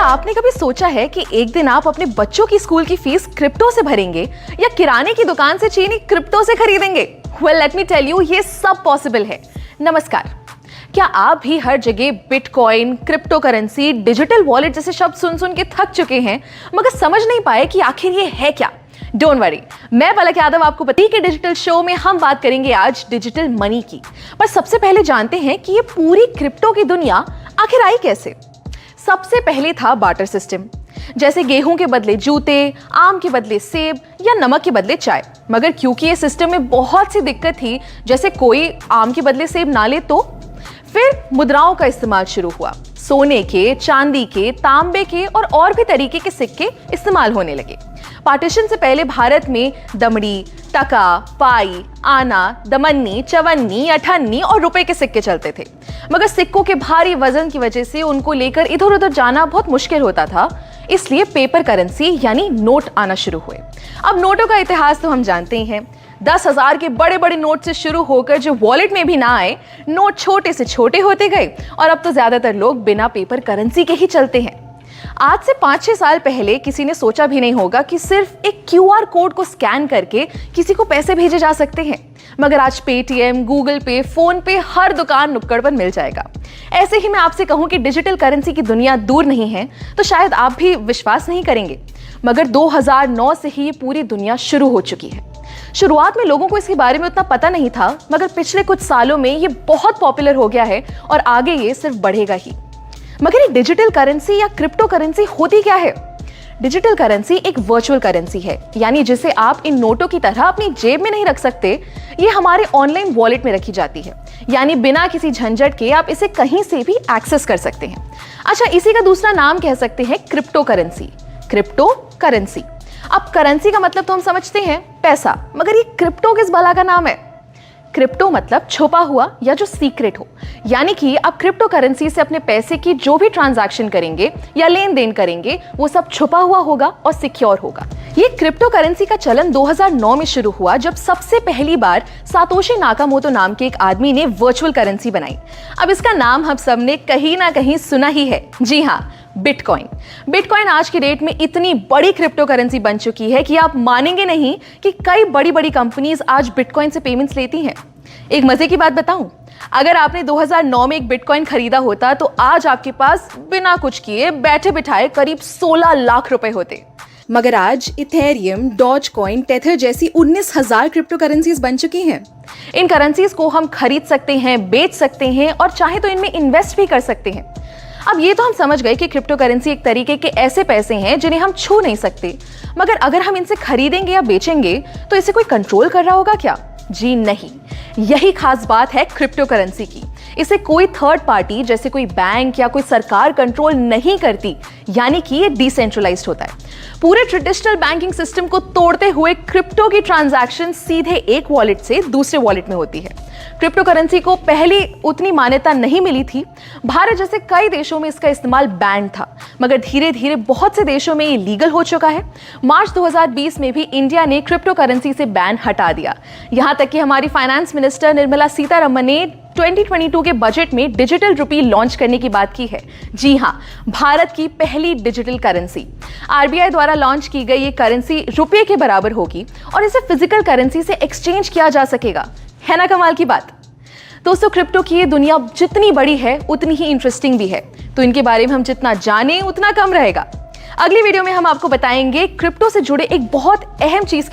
आपने कभी सोचा है कि एक दिन आप अपने बच्चों की स्कूल की फीस क्रिप्टो से भरेंगे या किराने की दुकान से चीनी क्रिप्टो से खरीदेंगे? Well, let me tell you, ये सब पॉसिबल है। नमस्कार। क्या आप भी हर जगह bitcoin, crypto currency, digital wallet जैसे शब्द सुन सुन के थक चुके हैं मगर समझ नहीं पाए कि आखिर ये है क्या? डोंट वरी, मैं पलक यादव आपको पति के डिजिटल शो में हम बात करेंगे आज डिजिटल मनी की। पर सबसे पहले जानते हैं कि ये पूरी क्रिप्टो की दुनिया आखिर आई कैसे। सबसे पहले था बार्टर सिस्टम, जैसे गेहूं के बदले जूते, आम के बदले सेब या नमक के बदले चाय। मगर क्योंकि ये सिस्टम में बहुत सी दिक्कत थी, जैसे कोई आम के बदले सेब ना ले तो फिर मुद्राओं का इस्तेमाल शुरू हुआ। सोने के, चांदी के, तांबे के और भी तरीके के सिक्के इस्तेमाल होने लगे। पार्टीशन से पहले भारत में दमड़ी, टका, पाई, आना, दमन्नी, चवन्नी, अठन्नी और रुपए के सिक्के चलते थे। मगर सिक्कों के भारी वजन की वजह से उनको लेकर इधर उधर जाना बहुत मुश्किल होता था, इसलिए पेपर करेंसी यानी नोट आना शुरू हुए। अब नोटों का इतिहास तो हम जानते ही हैं। 10,000 के बड़े बड़े नोट से शुरू होकर जो वॉलेट में भी ना आए, नोट छोटे से छोटे होते गए और अब तो ज्यादातर लोग बिना पेपर करेंसी के ही चलते हैं। आज से 5-6 साल पहले किसी ने सोचा भी नहीं होगा कि सिर्फ एक QR कोड को स्कैन करके किसी को पैसे भेजे जा सकते हैं। मगर आज पेटीएम, गूगल पे, फोन पे हर दुकान नुक्कड़ पर मिल जाएगा। ऐसे ही मैं आपसे कहूं कि डिजिटल करेंसी की दुनिया दूर नहीं है तो शायद आप भी विश्वास नहीं करेंगे, मगर 2009 से ही ये पूरी दुनिया शुरू हो चुकी है। शुरुआत में लोगों को इसके बारे में उतना पता नहीं था, मगर पिछले कुछ सालों में ये बहुत पॉपुलर हो गया है और आगे ये सिर्फ बढ़ेगा ही। मगर ये डिजिटल करेंसी या क्रिप्टो करेंसी होती क्या है? डिजिटल करेंसी एक वर्चुअल करेंसी है, यानी जिसे आप इन नोटों की तरह अपनी जेब में नहीं रख सकते। ये हमारे ऑनलाइन वॉलेट में रखी जाती है, यानी बिना किसी झंझट के आप इसे कहीं से भी एक्सेस कर सकते हैं। अच्छा, इसी का दूसरा नाम कह सकते हैं क्रिप्टो करेंसी। Crypto currency. अब करेंसी का मतलब तो हम समझते हैं पैसा, मगर ये क्रिप्टो किस भला का नाम है? क्रिप्टो मतलब छुपा हुआ या जो सीक्रेट हो, यानी कि आप क्रिप्टो करेंसी से अपने पैसे की जो भी ट्रांजैक्शन करेंगे या लेन देन करेंगे वो सब छुपा हुआ होगा और सिक्योर होगा। ये क्रिप्टो करेंसी का चलन 2009 में शुरू हुआ, जब सबसे पहली बार सातोशी नाकामोटो नाम के एक आदमी ने वर्चुअल करेंसी बनाई। अब इसका नाम हम सब ने कहीं ना कहीं सुना ही है। जी हाँ, बिटकॉइन। बिटकॉइन आज की डेट में इतनी बड़ी क्रिप्टो करेंसी बन चुकी है कि आप मानेंगे नहीं कि कई बड़ी बड़ी कंपनीज आज बिटकॉइन से पेमेंट्स लेती हैं। एक मजे की बात बताऊं, अगर आपने 2009 में एक बिटकॉइन खरीदा होता तो आज आपके पास बिना कुछ किए बैठे बिठाए करीब 16 लाख रुपए होते। मगर आज इथेरियम, डॉजकॉइन, टेथर जैसी 19,000 क्रिप्टो करेंसीज बन चुकी हैं। इन करेंसीज को हम खरीद सकते हैं, बेच सकते हैं और चाहे तो इनमें इन्वेस्ट भी कर सकते हैं। अब ये तो हम समझ गए कि क्रिप्टो करेंसी एक तरीके के ऐसे पैसे हैं जिन्हें हम छू नहीं सकते, मगर अगर हम इनसे खरीदेंगे या बेचेंगे तो इसे कोई कंट्रोल कर रहा होगा क्या? जी नहीं, यही खास बात है क्रिप्टो करेंसी की। इसे कोई थर्ड पार्टी जैसे कोई बैंक या कोई सरकार कंट्रोल नहीं करती, यानी कि ये डिसेंट्रलाइज्ड होता है। पूरे ट्रेडिशनल बैंकिंग सिस्टम को तोड़ते हुए क्रिप्टो की ट्रांजैक्शन सीधे एक वॉलेट से दूसरे वॉलेट में होती है। क्रिप्टो करेंसी को पहले उतनी मान्यता नहीं मिली थी। भारत जैसे कई देशों में इसका इस्तेमाल बैन था, मगर धीरे धीरे बहुत से देशों में ये लीगल हो चुका है। मार्च 2020 में भी इंडिया ने क्रिप्टो करेंसी से बैन हटा दिया। यहां तक कि हमारी फाइनेंस मिनिस्टर निर्मला सीतारमण ने 2022 के बजट में डिजिटल रुपी लॉन्च करने की बात की है। जी हां, भारत की पहली डिजिटल करेंसी। RBI द्वारा लॉन्च की गई ये करेंसी रुपये के बराबर होगी और इसे फिजिकल करेंसी से एक्सचेंज किया जा सकेगा। है ना कमाल की बात? दोस्तों, क्रिप्टो की ये दुनिया जितनी बड़ी है उतनी ही इंटरेस्टिंग भी है, तो इनके बारे में हम जितना जाने उतना कम रहेगा। अगली वीडियो में हम आपको बताएंगे क्रिप्टो से जुड़े एक बहुत अहम चीज के